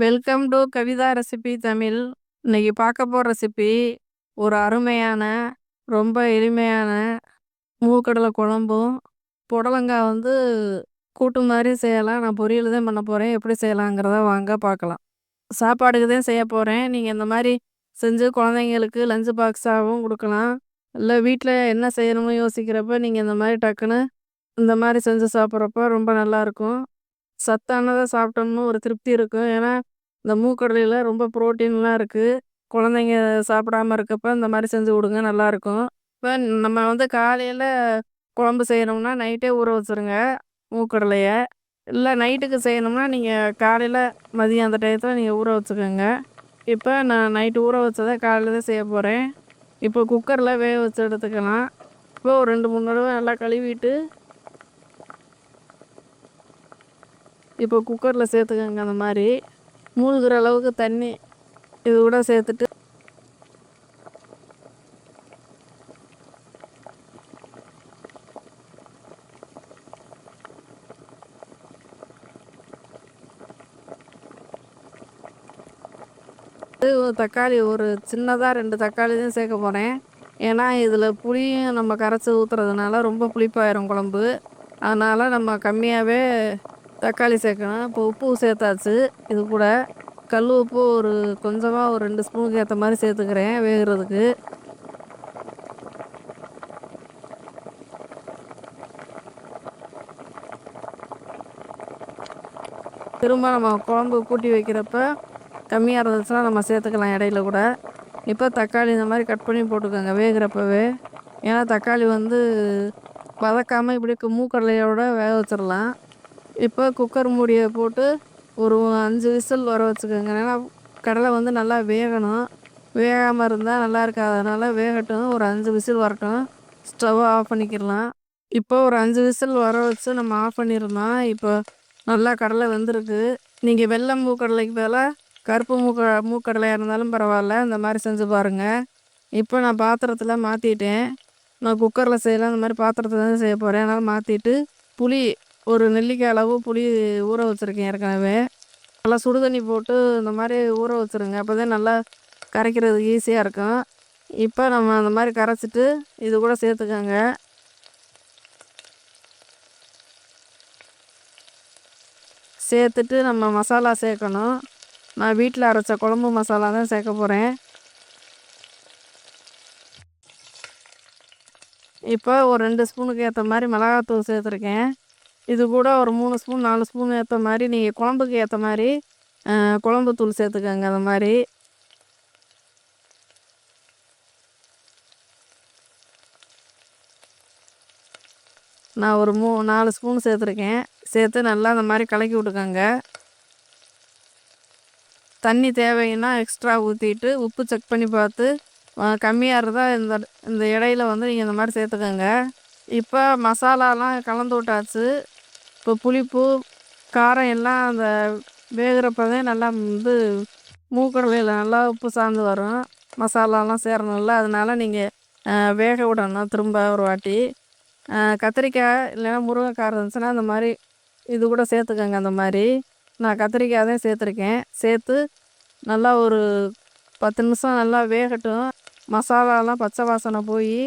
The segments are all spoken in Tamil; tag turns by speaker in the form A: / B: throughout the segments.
A: Welcome to Kavitha recipe Tamil. இன்னைக்கு பார்க்க போகிற ரெசிபி ஒரு அருமையான, ரொம்ப எளிமையான மூக்கடலை குழம்பும், புடலங்காய் கூட்டு மாதிரி செய்யலாம். நான் பொரியல் தான் பண்ண போகிறேன். எப்படி செய்யலாங்கிறத வாங்க பார்க்கலாம். சாப்பாடுக்கு தான் செய்ய போகிறேன். நீங்கள் இந்த மாதிரி செஞ்சு குழந்தைங்களுக்கு லஞ்சு பாக்ஸாகவும் கொடுக்கலாம். இல்லை வீட்டில் என்ன செய்யணும்னு யோசிக்கிறப்ப நீங்கள் இந்த மாதிரி டக்குன்னு இந்த மாதிரி செஞ்சு சாப்பிட்றப்ப ரொம்ப நல்லாயிருக்கும். சத்தானதாக சாப்பிட்டோம்னு ஒரு திருப்தி இருக்கும். ஏன்னா இந்த மூக்கடலையில் ரொம்ப புரோட்டீன்லாம் இருக்குது. குழந்தைங்க சாப்பிடாம இருக்கப்ப இந்த மாதிரி செஞ்சு கொடுங்க, நல்லாயிருக்கும். இப்போ நம்ம காலையில் குழம்பு செய்யணும்னா நைட்டே ஊற வச்சுருங்க மூக்கடலைய. இல்லை நைட்டுக்கு செய்யணும்னா நீங்கள் காலையில் மதியம் அந்த டயத்தில் நீங்கள் ஊற வச்சுக்கோங்க. இப்போ நான் நைட்டு ஊற வச்சதை காலையில் தான் செய்ய போகிறேன். இப்போ குக்கரில் வேக வச்சு எடுத்துக்கலாம். இப்போ ஒரு 2-3 தடவை நல்லா கழுவிட்டு இப்போ குக்கரில் சேர்த்துக்கோங்க. அந்த மாதிரி மூழ்கிற அளவுக்கு தண்ணி இது கூட சேர்த்துட்டு தக்காளி ஒரு சின்னதாக 2 தக்காளி தான் சேர்க்க போகிறேன். ஏன்னா இதில் புளியும் நம்ம கரைச்சி ஊற்றுறதுனால ரொம்ப புளிப்பாயிரும் குழம்பு. அதனால் நம்ம கம்மியாகவே தக்காளி சேர்க்கணும். இப்போ உப்பு சேர்த்தாச்சு. இது கூட கல் உப்பு கொஞ்சமாக ஒரு 2 ஸ்பூனுக்கு ஏற்ற மாதிரி சேர்த்துக்கிறேன் வேகிறதுக்கு. திரும்ப நம்ம குழம்பு கூட்டி வைக்கிறப்ப கம்மியாக இருந்துச்சுன்னா நம்ம சேர்த்துக்கலாம் இடையில கூட. இப்போ தக்காளி இந்த மாதிரி கட் பண்ணி போட்டுக்கோங்க வேகிறப்பவே. ஏன்னா தக்காளி வதக்காமல் இப்படி மூக்கடலையோட வேக வச்சிடலாம். இப்போ குக்கர் மூடியை போட்டு ஒரு 5 விசில் வர வச்சுக்கோங்க. ஏன்னா கடலை நல்லா வேகணும். வேகாமல் இருந்தால் நல்லா இருக்காது. அதனால் வேகட்டும், ஒரு 5 விசில் வரட்டும். ஸ்டவ்வை ஆஃப் பண்ணிக்கிடலாம். இப்போ ஒரு 5 விசில் வர வச்சு நம்ம ஆஃப் பண்ணிடலாம். இப்போ நல்லா கடலை வெந்திருக்கு. நீங்கள் வெள்ளை மூக்கடலைக்கு பதிலாக கருப்பு மூக்கடலையாக இருந்தாலும் பரவாயில்ல, இந்த மாதிரி செஞ்சு பாருங்கள். இப்போ நான் பாத்திரத்தில் மாற்றிட்டேன். நான் குக்கரில் செய்யலாம், இந்த மாதிரி பாத்திரத்தில் தான் செய்ய போகிறேன். அதனால் மாற்றிட்டு புளி ஒரு நெல்லிக்காய் அளவு புளி ஊற வச்சுருக்கேன் ஏற்கனவே. நல்லா சுடு தண்ணி போட்டு இந்த மாதிரி ஊற வச்சுருங்க. அப்போ தான் நல்லா கரைக்கிறதுக்கு ஈஸியாக இருக்கும். இப்போ நம்ம அந்த மாதிரி கரைச்சிட்டு இது கூட சேர்த்துக்கோங்க. சேர்த்துட்டு நம்ம மசாலா சேர்க்கணும். நான் வீட்டில் அரைச்ச குழம்பு மசாலா தான் சேர்க்க போகிறேன். இப்போ ஒரு 2 ஸ்பூனுக்கு ஏற்ற மாதிரி மிளகாத்தூள் சேர்த்துருக்கேன். இது கூட ஒரு 3 ஸ்பூன் 4 ஸ்பூன் ஏற்ற மாதிரி நீங்கள் குழம்புக்கு ஏற்ற மாதிரி குழம்பு தூள் சேர்த்துக்கோங்க. அந்த மாதிரி நான் ஒரு 4 ஸ்பூன் சேர்த்துருக்கேன். சேர்த்து நல்லா அந்த மாதிரி கலக்கி விட்டுக்கோங்க. தண்ணி தேவைன்னா எக்ஸ்ட்ரா ஊற்றிட்டு உப்பு செக் பண்ணி பார்த்து கம்மியாக இருந்தால் இந்த இடையில நீங்கள் இந்த மாதிரி சேர்த்துக்கோங்க. இப்போ மசாலாலாம் கலந்து விட்டாச்சு. இப்போ புளிப்பு காரம் எல்லாம் அந்த வேகிறப்பவே நல்லா மூக்கடலையில் நல்லா உப்பு சார்ந்து வரும். மசாலாலாம் சேரணும்ல, அதனால் நீங்கள் வேக விடணும் திரும்ப ஒரு வாட்டி. கத்திரிக்காய் இல்லைன்னா முருங்கைக்காய் இருந்துச்சுன்னா அந்த மாதிரி இது கூட சேர்த்துக்கோங்க. அந்த மாதிரி நான் கத்திரிக்காய் தான் சேர்த்துருக்கேன். சேர்த்து நல்லா ஒரு 10 நிமிஷம் நல்லா வேகட்டும். மசாலாலாம் பச்சை வாசனை போய்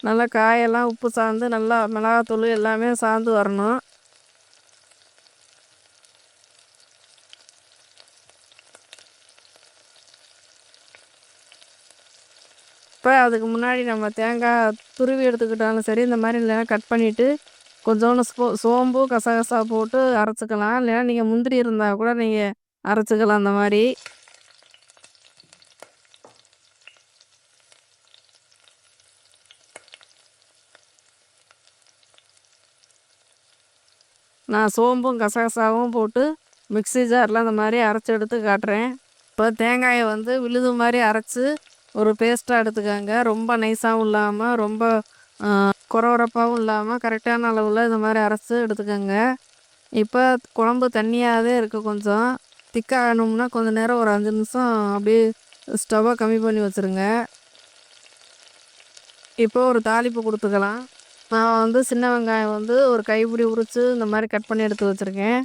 A: நல்லா காயெல்லாம் உப்பு சார்ந்து நல்லா மிளகாத்தூள் எல்லாமே சார்ந்து வரணும். இப்போ அதுக்கு முன்னாடி நம்ம தேங்காய் துருவி எடுத்துக்கிட்டாலும் சரி, இந்த மாதிரி இல்லைன்னா கட் பண்ணிவிட்டு கொஞ்சோண்டு சோம்பு கசகசா போட்டு அரைச்சிக்கலாம். இல்லைன்னா நீங்கள் முந்திரி இருந்தால் கூட நீங்கள் அரைச்சிக்கலாம். அந்த மாதிரி நான் சோம்பும் கசகசாவும் போட்டு மிக்ஸி ஜாரில் அந்த மாதிரி அரைச்சி எடுத்து காட்டுறேன். இப்போ தேங்காயை விழுது மாதிரி அரைச்சி ஒரு பேஸ்ட்டாக எடுத்துக்கோங்க. ரொம்ப நைஸாகவும் இல்லாமல் ரொம்ப கொரகொரப்பாகவும் இல்லாமல் கரெக்டான அளவில் இந்த மாதிரி அரைச்சி எடுத்துக்கோங்க. இப்போ குழம்பு தண்ணியாகவே இருக்குது. கொஞ்சம் திக்காகணும்னா கொஞ்சம் நேரம் ஒரு 5 நிமிஷம் அப்படியே ஸ்டவ்வை கம்மி பண்ணி வச்சுருங்க. இப்போ ஒரு தாளிப்பு கொடுத்துக்கலாம். நான் சின்ன வெங்காயம் ஒரு கைப்பிடி உரித்து இந்த மாதிரி கட் பண்ணி எடுத்து வச்சுருக்கேன்.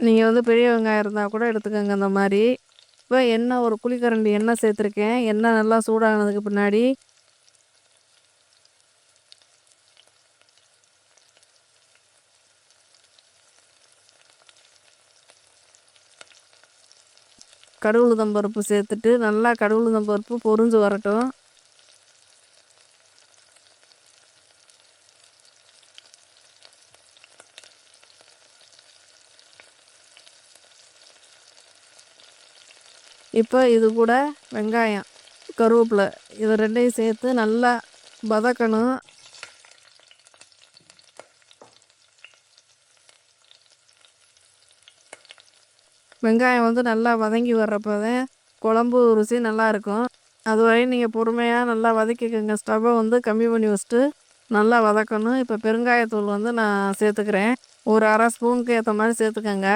A: நீங்கள் வந்து பெரிய வெங்காயம் இருந்தால் கூட எடுத்துக்கோங்க இந்த மாதிரி. இப்போ எண்ணெய் ஒரு குழிக்கரண்டி எண்ணெய் சேர்த்துருக்கேன். எண்ணெய் நல்லா சூடானதுக்கு பின்னாடி கடுகு உளுத்தம் பருப்பு சேர்த்துட்டு நல்லா கடுகு உளுத்தம் பருப்பு பொரிஞ்சு வரட்டும். இப்போ இது கூட வெங்காயம், கருவேப்பிலை இது ரெண்டையும் சேர்த்து நல்லா வதக்கணும். வெங்காயம் வந்து நல்லா வதங்கி வர்றப்போ தான் குழம்பு ருசி நல்லாயிருக்கும். அதுவரையும் நீங்கள் பொறுமையாக நல்லா வதக்கிக்கோங்க. ஸ்டவ்வை வந்து கம்மி பண்ணி வச்சுட்டு நல்லா வதக்கணும். இப்போ பெருங்காயத்தூள் வந்து நான் சேர்த்துக்கிறேன். ஒரு அரை ஸ்பூனுக்கு ஏற்ற மாதிரி சேர்த்துக்கோங்க.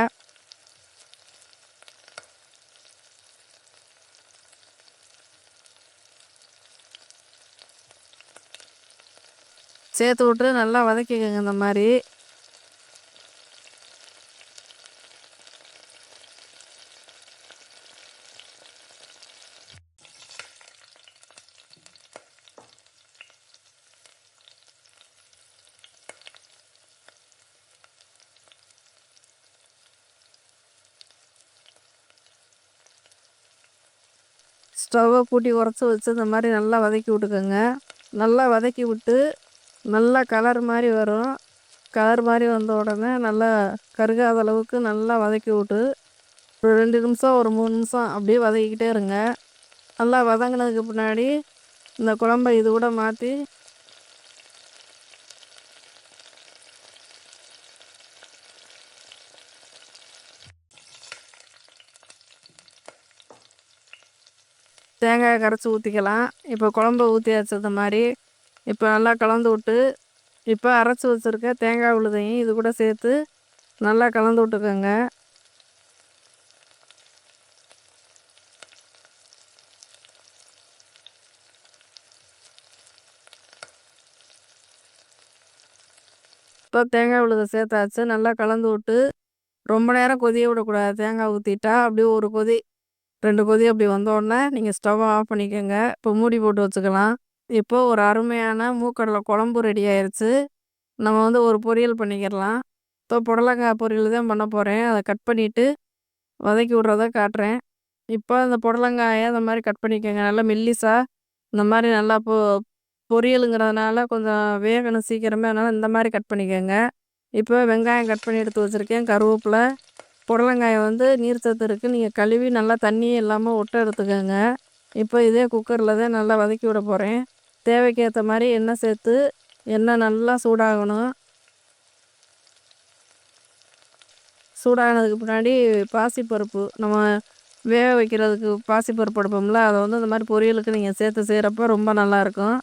A: சேர்த்து விட்டு நல்லா வதக்கிக்கோங்க இந்த மாதிரி. ஸ்டவ்வை கூட்டி குறைச்சி வச்சு இந்த மாதிரி நல்லா வதக்கி விட்டுக்கோங்க. நல்லா வதக்கி விட்டு நல்லா கலர் மாதிரி வரும். கலர் மாதிரி வந்த உடனே நல்லா கருகாத அளவுக்கு நல்லா வதக்கி விட்டு ஒரு 2 நிமிஷம் ஒரு 3 நிமிஷம் அப்படியே வதக்கிக்கிட்டே இருங்க. நல்லா வதங்கினதுக்கு பின்னாடி இந்த குழம்பை இது கூட மாற்றி தேங்காயை கரைச்சி ஊற்றிக்கலாம். இப்போ குழம்பு ஊற்றியாச்சு இந்த மாதிரி. இப்போ நல்லா கலந்து விட்டு இப்போ அரைச்சி வச்சுருக்க தேங்காய் விழுதையும் இது கூட சேர்த்து நல்லா கலந்து விட்டுக்கோங்க. இப்போ தேங்காய் விழுதை சேர்த்தாச்சு. நல்லா கலந்து விட்டு ரொம்ப நேரம் கொதிய விடக்கூடாது. தேங்காய் ஊற்றிட்டா அப்படியே ஒரு கொதி 2 கொதி அப்படி வந்தோடனே நீங்கள் ஸ்டவ்வை ஆஃப் பண்ணிக்கோங்க. இப்போ மூடி போட்டு வச்சுக்கலாம். இப்போ ஒரு அருமையான மூக்கடலை குழம்பு ரெடி ஆயிடுச்சு. நம்ம வந்து ஒரு பொரியல் பண்ணிக்கிடலாம். இப்போ புடலங்காய் பொரியல் தான் பண்ண போகிறேன். அதை கட் பண்ணிவிட்டு வதக்கி விட்றத காட்டுறேன். இப்போ அந்த புடலங்காயை அந்த மாதிரி கட் பண்ணிக்கோங்க. நல்லா மெல்லிசா இந்த மாதிரி நல்லா பொரியலுங்கிறதுனால கொஞ்சம் வேகணும் சீக்கிரமே. அதனால் இந்த மாதிரி கட் பண்ணிக்கோங்க. இப்போ வெங்காயம் கட் பண்ணி எடுத்து வச்சுருக்கேன். கருவேப்பிலை, புடலங்காயம் வந்து நீர் சத்து இருக்குது. நீங்கள் கழுவி நல்லா தண்ணியே இல்லாமல் ஒட்ட எடுத்துக்கோங்க. இப்போ இதே குக்கரில் தான் நல்லா வதக்கி விட போகிறேன். தேவைக்கு ஏற்ற மாதிரி எண்ணெய் சேர்த்து எண்ணெய் நல்லா சூடாகணும். சூடானதுக்கு பின்னாடி பாசிப்பருப்பு நம்ம வேக வைக்கிறதுக்கு பாசிப்பருப்பு எடுப்போம்ல, அதை வந்து இந்த மாதிரி பொரியலுக்கு நீங்கள் சேர்த்து செய்கிறப்ப ரொம்ப நல்லாயிருக்கும்.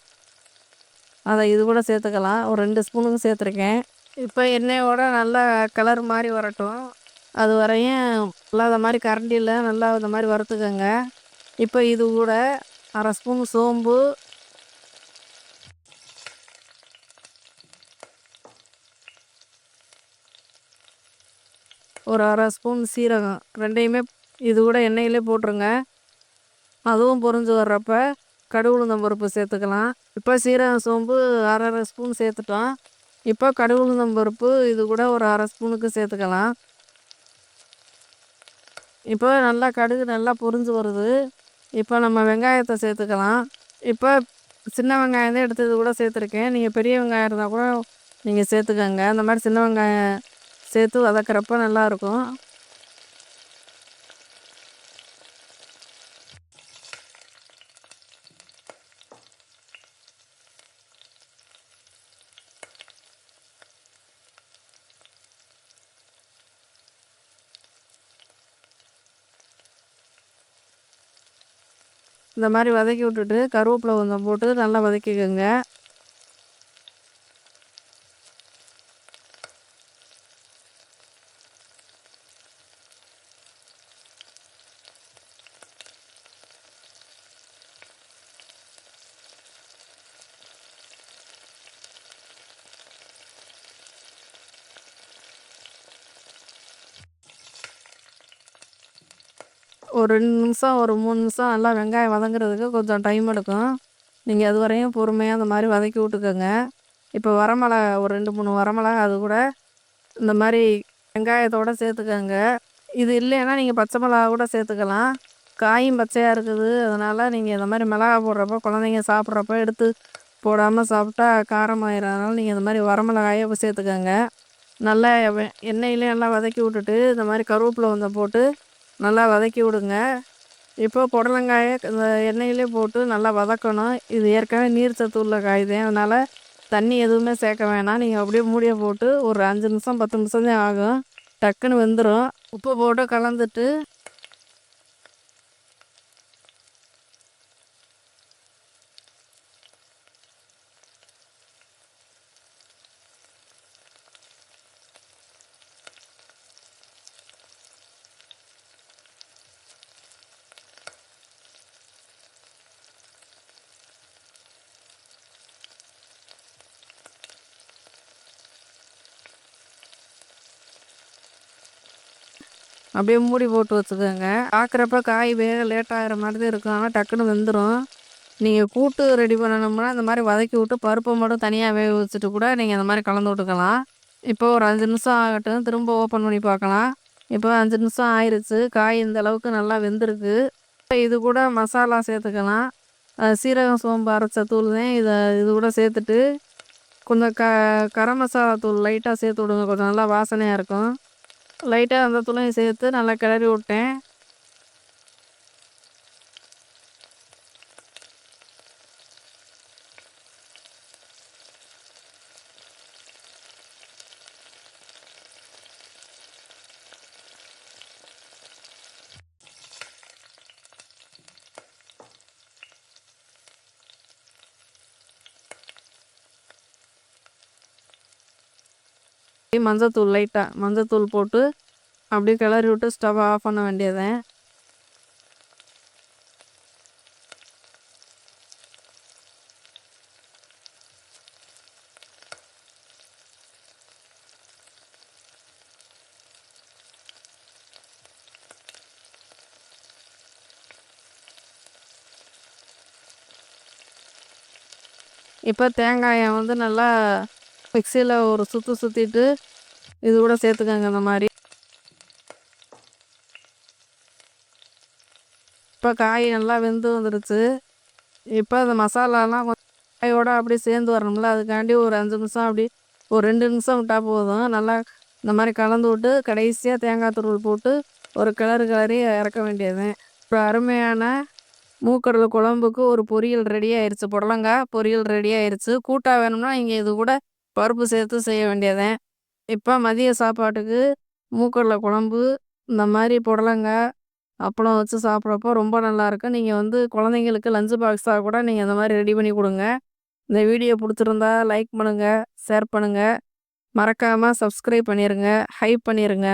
A: அதை இது கூட சேர்த்துக்கலாம். ஒரு 2 ஸ்பூனுக்கு சேர்த்துருக்கேன். இப்போ எண்ணெயோட நல்லா கலர் மாதிரி வரட்டும். அது வரையும் நல்லா இந்த மாதிரி கரண்டியில் நல்லா இந்த மாதிரி வறுத்துக்கோங்க. இப்போ இது கூட அரை ஸ்பூன் சோம்பு, ஒரு அரை ஸ்பூன் சீரகம் ரெண்டையுமே இது கூட எண்ணெயிலே போட்டுருங்க. அதுவும் பொரிஞ்சு வர்றப்ப கடுகு உளுந்தம் பருப்பு சேர்த்துக்கலாம். இப்போ சீரகம் சோம்பு அரை ஸ்பூன் சேர்த்துட்டோம். இப்போ கடுகு உளுந்தம் பருப்பு இது கூட ஒரு அரை ஸ்பூனுக்கு சேர்த்துக்கலாம். இப்போ நல்லா கடுகு நல்லா பொரிஞ்சு வருது. இப்போ நம்ம வெங்காயத்தை சேர்த்துக்கலாம். இப்போ சின்ன வெங்காயம் தான் எடுத்து இது கூட சேர்த்துருக்கேன். நீங்கள் பெரிய வெங்காயம் இருந்தால் கூட நீங்கள் சேர்த்துக்கோங்க. அந்த மாதிரி சின்ன வெங்காயம் சேர்த்து வதக்கிறப்ப நல்லாயிருக்கும். இந்த மாதிரி வதக்கி விட்டுட்டு கருவேப்பிலை கொஞ்சம் போட்டு நல்லா வதக்கிக்கோங்க. ஒரு 2 நிமிஷம், ஒரு 3 நிமிஷம் நல்லா வெங்காயம் வதங்குறதுக்கு கொஞ்சம் டைம் எடுக்கும். நீங்க அதுவரையும் பொறுமையா அந்த மாரி வதக்கி விட்டுக்கோங்க. இப்போ வரமிளகா ஒரு 2, 3 வரமிளகா அது கூட இந்த மாரி வெங்காயத்தோட சேர்த்துக்கங்க. இது இல்லைன்னா நீங்க பச்சை மிளகா கூட சேர்த்துக்கலாம். காயும் பச்சையா இருக்குது. அதனால நீங்க இந்த மாரி மிளகா போடுறப்போ குழந்தைங்க சாப்பிட்றப்ப எடுத்து போடாம சாப்பிட்டா காரமாயிரும். அதனால நீங்க இந்த மாரி வரமிளகாய சேர்த்துக்கங்க. நல்லா எண்ணெயிலே நல்லா வதக்கி விட்டுட்டு, இந்த மாரி கருவேப்பிலை கொஞ்சம் போட்டு நல்லா வதக்கி விடுங்க. இப்போ புடலங்காய இந்த எண்ணெயிலே போட்டு நல்லா வதக்கணும். இது ஏற்கனவே நீர் சத்து உள்ள காய் தான். அதனால தண்ணி எதுவுமே சேர்க்க வேணாம். நீங்க அப்படியே மூடிய போட்டு ஒரு 5 நிமிஷம், 10 நிமிஷம் தான் ஆகும். டக்குன்னு வெந்துரும். உப்பு போட்டு கலந்துட்டு அப்படியே மூடி போட்டு வச்சுக்கோங்க. பார்க்குறப்ப காய் வேக லேட் ஆகிற மாதிரி தான் இருக்கும். ஆனால் டக்குன்னு வெந்துடும். நீங்கள் கூட்டு ரெடி பண்ணணும்னா இந்த மாதிரி வதக்கி விட்டு பருப்பை மட்டும் தனியாக வேக வச்சுட்டு கூட நீங்கள் இந்த மாதிரி கலந்து விட்டுக்கலாம். இப்போ ஒரு 5 நிமிஷம் ஆகட்டும். திரும்ப ஓப்பன் பண்ணி பார்க்கலாம். இப்போ 5 நிமிஷம் ஆயிடுச்சு. காய் இந்த அளவுக்கு நல்லா வெந்திருக்கு. இது கூட மசாலா சேர்த்துக்கலாம். சீரகம் சோம்பு அரைச்ச தூள் தான் இது கூட சேர்த்துட்டு கொஞ்சம் கரம் மசாலா தூள் லைட்டாக சேர்த்து விடுங்க. கொஞ்சம் நல்லா வாசனையாக இருக்கும். லைட்டாக அந்த தூளையும் சேர்த்து நல்லா கிளறி விட்டேன். மஞ்சத்தூள் லைட்டாக மஞ்சத்தூள் போட்டு அப்படியே கிளறி விட்டு ஸ்டவ் ஆஃப் பண்ண வேண்டியதேன். இப்போ தேங்காயை வந்து நல்லா மிக்சியில் ஒரு சுற்று சுற்றிட்டு இது கூட சேர்த்துக்கோங்க. இந்த மாதிரி இப்போ காய் நல்லா வெந்து வந்துடுச்சு. இப்போ அந்த மசாலாலாம் கொஞ்சம் காயோட அப்படியே சேர்ந்து வரணும்ல, அதுக்காண்டி ஒரு 5 நிமிஷம் அப்படி ஒரு 2 நிமிஷம் விட்டால் போதும். நல்லா இந்த மாதிரி கலந்து விட்டு கடைசியாக தேங்காய் துருவல் போட்டு ஒரு கிளறி இறக்க வேண்டியது. இப்போ அருமையான மூக்கடலை குழம்புக்கு ஒரு பொரியல் ரெடி ஆயிடுச்சு. புடலங்காய் பொரியல் ரெடி ஆயிடுச்சு. கூட்டா வேணும்னா இங்கே இது கூட பருப்பு சேர்த்து செய்ய வேண்டியதேன். இப்போ மதிய சாப்பாட்டுக்கு மூக்கடலை குழம்பு இந்த மாதிரி புடலங்காய் அப்பளம் வச்சு சாப்பிட்றப்போ ரொம்ப நல்லாயிருக்கும். நீங்கள் வந்து குழந்தைங்களுக்கு லஞ்சு பாக்ஸாக கூட நீங்கள் இந்த மாதிரி ரெடி பண்ணி கொடுங்க. இந்த வீடியோ பிடிச்சிருந்தா லைக் பண்ணுங்கள், ஷேர் பண்ணுங்கள். மறக்காமல் சப்ஸ்கிரைப் பண்ணிடுங்க, ஹைப் பண்ணிடுங்க.